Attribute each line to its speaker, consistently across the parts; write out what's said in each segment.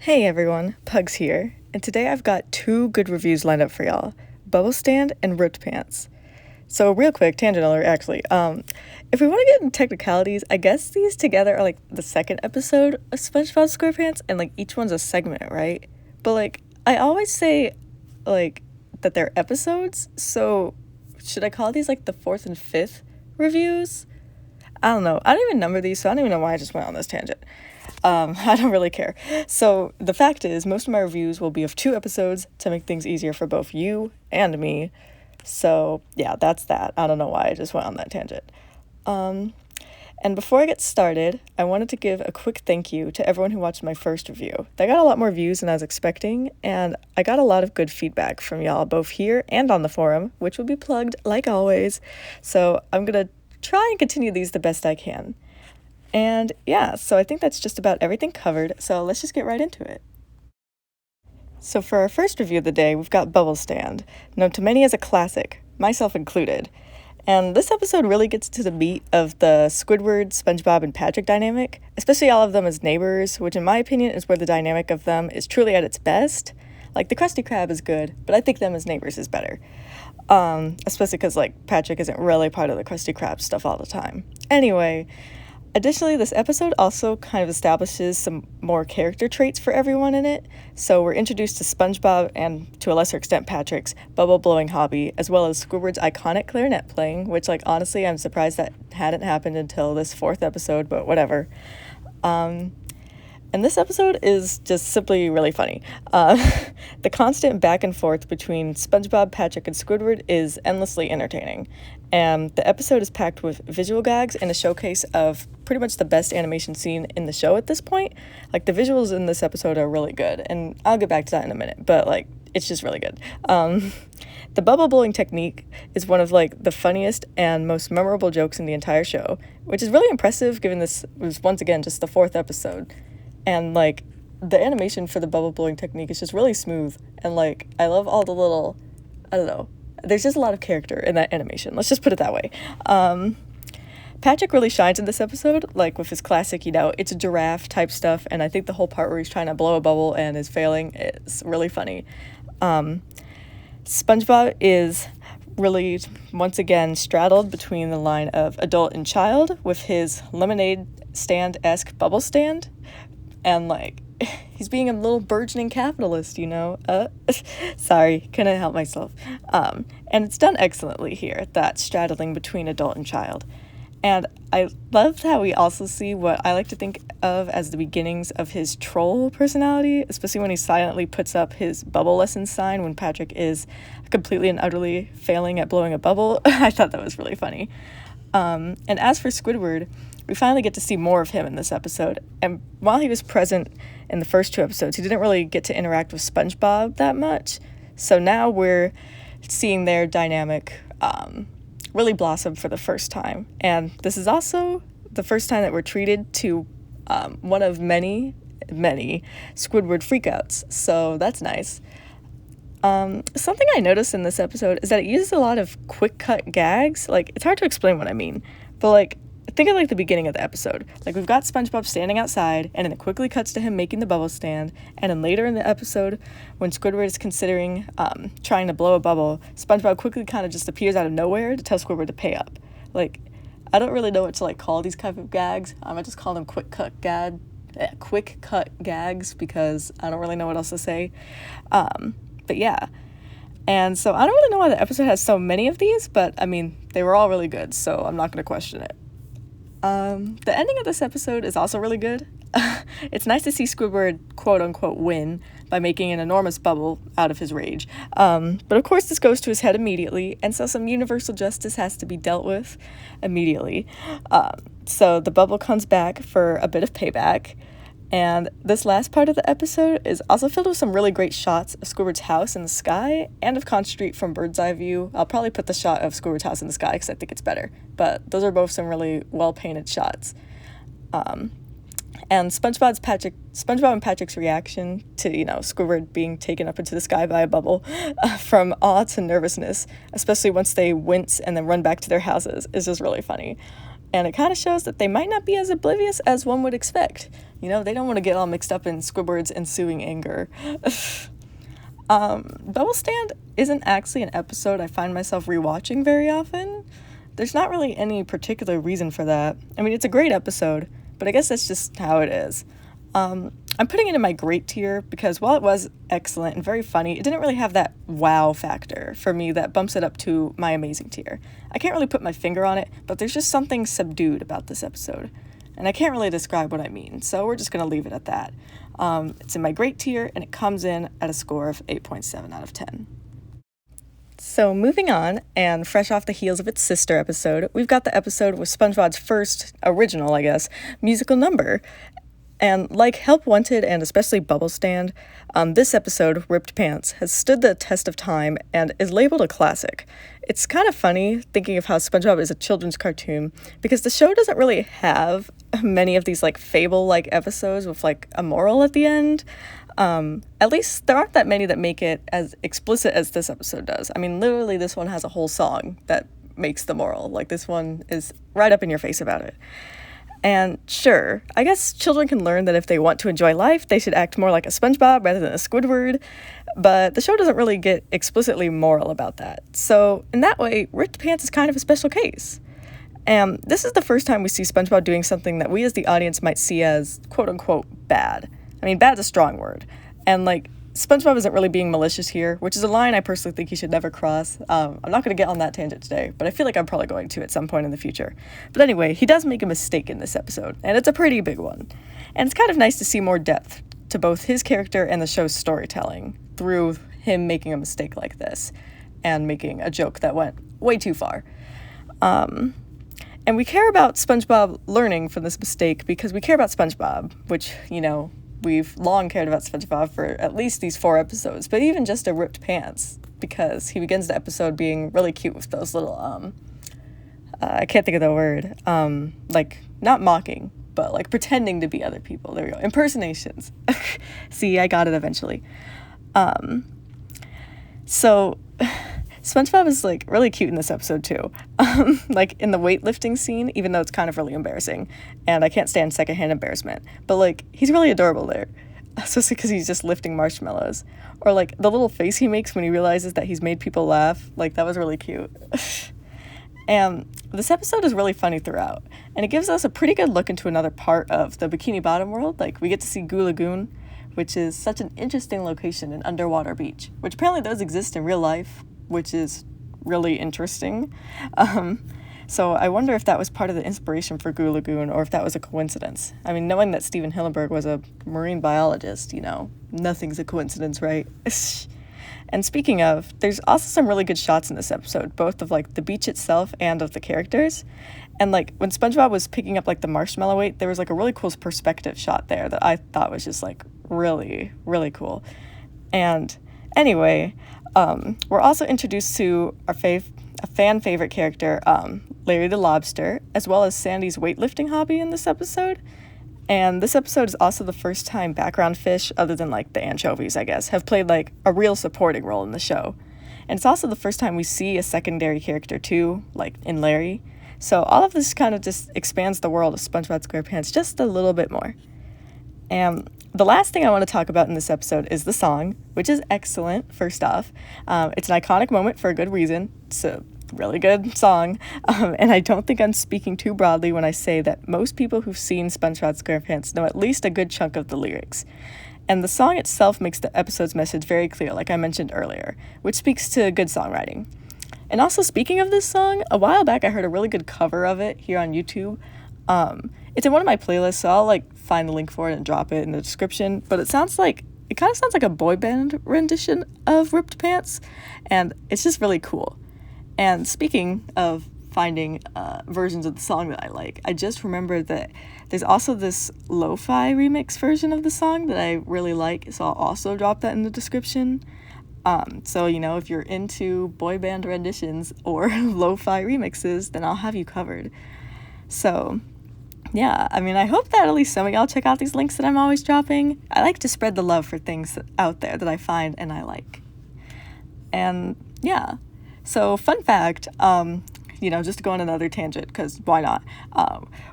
Speaker 1: Hey everyone, Pugs here, and today I've got two good reviews lined up for y'all, Bubblestand and Ripped Pants. So real quick, tangent alert actually, if we want to get into technicalities, I guess these together are like the second episode of SpongeBob SquarePants, and like each one's a segment, right? But like, I always say like that they're episodes, so should I call these like the fourth and fifth reviews? I don't know, I don't even number these, so I don't even know why I just went on this tangent. I don't really care. So the fact is, most of my reviews will be of 2 episodes to make things easier for both you and me. So yeah, that's that. I don't know why I just went on that tangent. And before I get started, I wanted to give a quick thank you to everyone who watched my first review. They got a lot more views than I was expecting, and I got a lot of good feedback from y'all, both here and on the forum, which will be plugged like always. So I'm gonna try and continue these the best I can. And yeah, so I think that's just about everything covered, so let's just get right into it. So for our first review of the day, we've got Bubblestand, known to many as a classic, myself included. And this episode really gets to the meat of the Squidward, SpongeBob, and Patrick dynamic, especially all of them as neighbors, which in my opinion is where the dynamic of them is truly at its best. Like, the Krusty Krab is good, but I think them as neighbors is better. Especially because, like, Patrick isn't really part of the Krusty Krab stuff all the time. Anyway, additionally, this episode also kind of establishes some more character traits for everyone in it. So we're introduced to SpongeBob and, to a lesser extent, Patrick's bubble-blowing hobby, as well as Squidward's iconic clarinet playing, which, like, honestly, I'm surprised that hadn't happened until this 4th episode, but whatever. And this episode is just simply really funny. The constant back and forth between SpongeBob, Patrick, and Squidward is endlessly entertaining. And the episode is packed with visual gags and a showcase of pretty much the best animation scene in the show at this point. Like, the visuals in this episode are really good, and I'll get back to that in a minute, but, like, it's just really good. The bubble blowing technique is one of, like, the funniest and most memorable jokes in the entire show, which is really impressive given this was, once again, just the 4th episode. And, like, the animation for the bubble blowing technique is just really smooth. And, like, I love all the little, I don't know, there's just a lot of character in that animation. Let's just put it that way. Patrick really shines in this episode, like, with his classic, you know, it's a giraffe type stuff. And I think the whole part where he's trying to blow a bubble and is failing is really funny. SpongeBob is really, once again, straddled between the line of adult and child with his lemonade stand-esque bubble stand. And, like, he's being a little burgeoning capitalist, you know? Sorry, couldn't help myself. And it's done excellently here, that straddling between adult and child. And I love how we also see what I like to think of as the beginnings of his troll personality, especially when he silently puts up his bubble lesson sign when Patrick is completely and utterly failing at blowing a bubble. I thought that was really funny. And as for Squidward, we finally get to see more of him in this episode, and while he was present in the first 2 episodes, he didn't really get to interact with SpongeBob that much, so now we're seeing their dynamic really blossom for the first time, and this is also the first time that we're treated to one of many Squidward freakouts, so that's nice. Something I noticed in this episode is that it uses a lot of quick cut gags. Like, it's hard to explain what I mean, but, like, think of, like, the beginning of the episode. Like, we've got SpongeBob standing outside, and then it quickly cuts to him making the bubble stand, and then later in the episode, when Squidward is considering trying to blow a bubble, SpongeBob quickly kind of just appears out of nowhere to tell Squidward to pay up. Like, I don't really know what to, like, call these type of gags. I just call them quick cut gags, because I don't really know what else to say. But yeah. And so I don't really know why the episode has so many of these, but I mean, they were all really good, so I'm not going to question it. The ending of this episode is also really good. It's nice to see Squidward quote-unquote win by making an enormous bubble out of his rage. But of course this goes to his head immediately, and so some universal justice has to be dealt with immediately. So the bubble comes back for a bit of payback. And this last part of the episode is also filled with some really great shots of Squidward's house in the sky and of Con Street from bird's eye view. I'll probably put the shot of Squidward's house in the sky because I think it's better. But those are both some really well-painted shots. And SpongeBob and Patrick's reaction to, you know, Squidward being taken up into the sky by a bubble from awe to nervousness, especially once they wince and then run back to their houses, is just really funny. And it kind of shows that they might not be as oblivious as one would expect. You know, they don't want to get all mixed up in Squidward's ensuing anger. Bubblestand isn't actually an episode I find myself rewatching very often. There's not really any particular reason for that. I mean, it's a great episode, but I guess that's just how it is. I'm putting it in my great tier because while it was excellent and very funny, it didn't really have that wow factor for me that bumps it up to my amazing tier. I can't really put my finger on it, but there's just something subdued about this episode. And I can't really describe what I mean, so we're just going to leave it at that. It's in my great tier, and it comes in at a score of 8.7 out of 10. So moving on, and fresh off the heels of its sister episode, we've got the episode with SpongeBob's first original, I guess, musical number. And like Help Wanted and especially Bubblestand, this episode, Ripped Pants, has stood the test of time and is labeled a classic. It's kind of funny thinking of how SpongeBob is a children's cartoon because the show doesn't really have many of these like fable-like episodes with like a moral at the end. At least there aren't that many that make it as explicit as this episode does. I mean, literally this one has a whole song that makes the moral. Like this one is right up in your face about it. And sure, I guess children can learn that if they want to enjoy life, they should act more like a SpongeBob rather than a Squidward, but the show doesn't really get explicitly moral about that. So in that way, Ripped Pants is kind of a special case. And this is the first time we see SpongeBob doing something that we as the audience might see as quote-unquote bad. I mean, bad's a strong word. And like, SpongeBob isn't really being malicious here, which is a line I personally think he should never cross. I'm not going to get on that tangent today, but I feel like I'm probably going to at some point in the future. But anyway, he does make a mistake in this episode, and it's a pretty big one. And it's kind of nice to see more depth to both his character and the show's storytelling through him making a mistake like this and making a joke that went way too far. And we care about SpongeBob learning from this mistake because we care about SpongeBob, which, you know, we've long cared about SpongeBob for at least these 4 episodes, but even just a Ripped Pants, because he begins the episode being really cute with those little, I can't think of the word, like, not mocking, but, like, pretending to be other people. There we go. Impersonations. See, I got it eventually. So SpongeBob is, like, really cute in this episode, too. Like, in the weightlifting scene, even though it's kind of really embarrassing, and I can't stand secondhand embarrassment, but, like, he's really adorable there, especially because he's just lifting marshmallows. Or, like, the little face he makes when he realizes that he's made people laugh, like, that was really cute. And this episode is really funny throughout, and it gives us a pretty good look into another part of the Bikini Bottom world. Like, we get to see Goo Lagoon, which is such an interesting location, an underwater beach, which apparently does exist in real life, which is really interesting. So I wonder if that was part of the inspiration for Goo Lagoon or if that was a coincidence. I mean, knowing that Steven Hillenburg was a marine biologist, you know, nothing's a coincidence, right? And speaking of, there's also some really good shots in this episode, both of like the beach itself and of the characters. And like when SpongeBob was picking up like the marshmallow weight, there was like a really cool perspective shot there that I thought was just like really, really cool. And anyway, we're also introduced to a fan favorite character, Larry the Lobster, as well as Sandy's weightlifting hobby in this episode. And this episode is also the first time background fish, other than like the anchovies, I guess, have played like a real supporting role in the show. And it's also the first time we see a secondary character too, like in Larry. So all of this kind of just expands the world of SpongeBob SquarePants just a little bit more. And the last thing I want to talk about in this episode is the song, which is excellent, first off. It's an iconic moment for a good reason. It's a really good song. And I don't think I'm speaking too broadly when I say that most people who've seen SpongeBob SquarePants know at least a good chunk of the lyrics. And the song itself makes the episode's message very clear, like I mentioned earlier, which speaks to good songwriting. And also, speaking of this song, a while back I heard a really good cover of it here on YouTube. It's in one of my playlists, so I'll like find the link for it and drop it in the description. But it kind of sounds like a boy band rendition of Ripped Pants, and it's just really cool. And speaking of finding versions of the song that I like, I just remembered that there's also this lo-fi remix version of the song that I really like, so I'll also drop that in the description. So, you know, if you're into boy band renditions or lo-fi remixes, then I'll have you covered. So, yeah, I mean, I hope that at least some of y'all check out these links that I'm always dropping. I like to spread the love for things out there that I find and I like. And, yeah. So, fun fact, just to go on another tangent, because why not?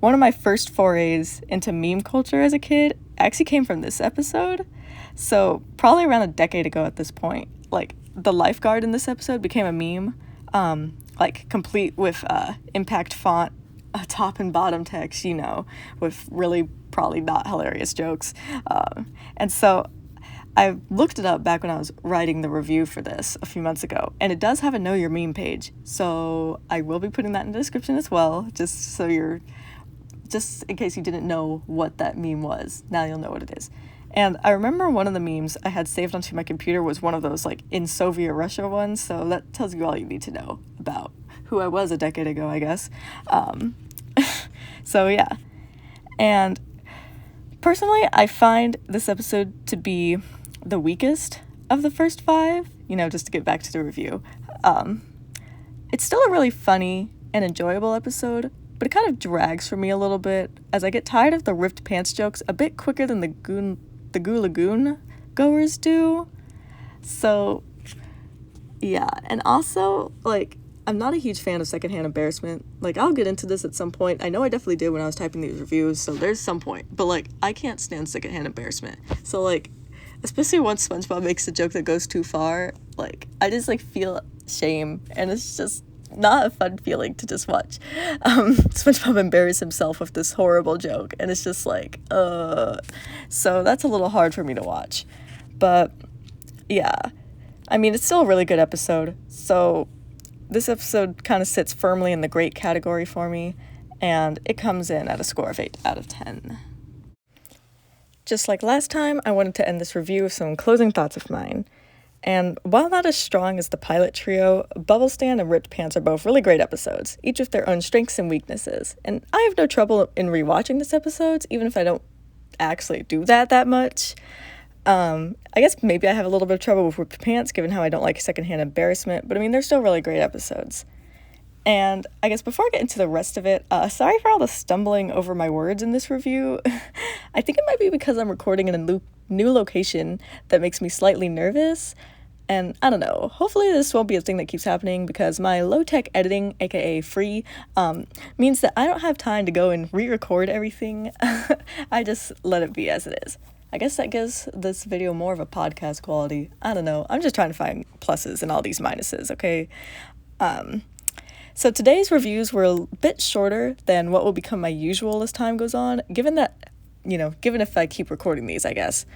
Speaker 1: One of my first forays into meme culture as a kid actually came from this episode. So probably around a decade ago at this point, like the lifeguard in this episode became a meme, like complete with impact font, top and bottom text, with really probably not hilarious jokes. And so I looked it up back when I was writing the review for this a few months ago, and it does have a Know Your Meme page, so I will be putting that in the description as well, just in case you didn't know what that meme was. Now you'll know what it is. And I remember one of the memes I had saved onto my computer was one of those, like, in Soviet Russia ones, so that tells you all you need to know about who I was a decade ago, I guess. So, yeah. And personally, I find this episode to be the weakest of the first 5, just to get back to the review. It's still a really funny and enjoyable episode, but it kind of drags for me a little bit, as I get tired of the ripped pants jokes a bit quicker than the Goo Lagoon goers do. So, yeah. And also, like, I'm not a huge fan of secondhand embarrassment. Like, I'll get into this at some point. I know I definitely did when I was typing these reviews, so there's some point. But, like, I can't stand secondhand embarrassment. So, like, especially once SpongeBob makes a joke that goes too far, like, I just, like, feel shame. And it's just not a fun feeling to just watch SpongeBob embarrass himself with this horrible joke. And it's just, like, So that's a little hard for me to watch. But, yeah. I mean, it's still a really good episode. So this episode kind of sits firmly in the great category for me, and it comes in at a score of 8 out of 10. Just like last time, I wanted to end this review with some closing thoughts of mine. And while not as strong as the pilot trio, Bubblestand and Ripped Pants are both really great episodes, each with their own strengths and weaknesses. And I have no trouble in rewatching these episodes, even if I don't actually do that much. I guess maybe I have a little bit of trouble with Ripped Pants, given how I don't like secondhand embarrassment, but I mean, they're still really great episodes. And I guess before I get into the rest of it, sorry for all the stumbling over my words in this review. I think it might be because I'm recording in a new location that makes me slightly nervous. And I don't know, hopefully this won't be a thing that keeps happening, because my low-tech editing, aka free, means that I don't have time to go and re-record everything. I just let it be as it is. I guess that gives this video more of a podcast quality. I don't know. I'm just trying to find pluses and all these minuses, okay? So today's reviews were a bit shorter than what will become my usual as time goes on, given if I keep recording these, I guess.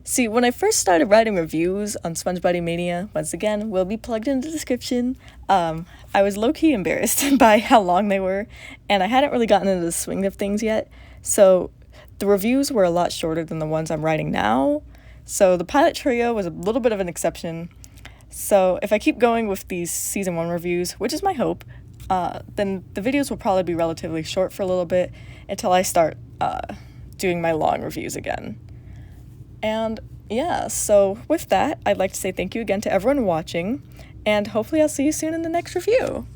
Speaker 1: See, when I first started writing reviews on SpongeBob Mania, once again, will be plugged in the description, I was low-key embarrassed by how long they were, and I hadn't really gotten into the swing of things yet, so the reviews were a lot shorter than the ones I'm writing now. So the pilot trio was a little bit of an exception. So if I keep going with these season 1 reviews, which is my hope, then the videos will probably be relatively short for a little bit until I start doing my long reviews again. And yeah, so with that, I'd like to say thank you again to everyone watching, and hopefully I'll see you soon in the next review.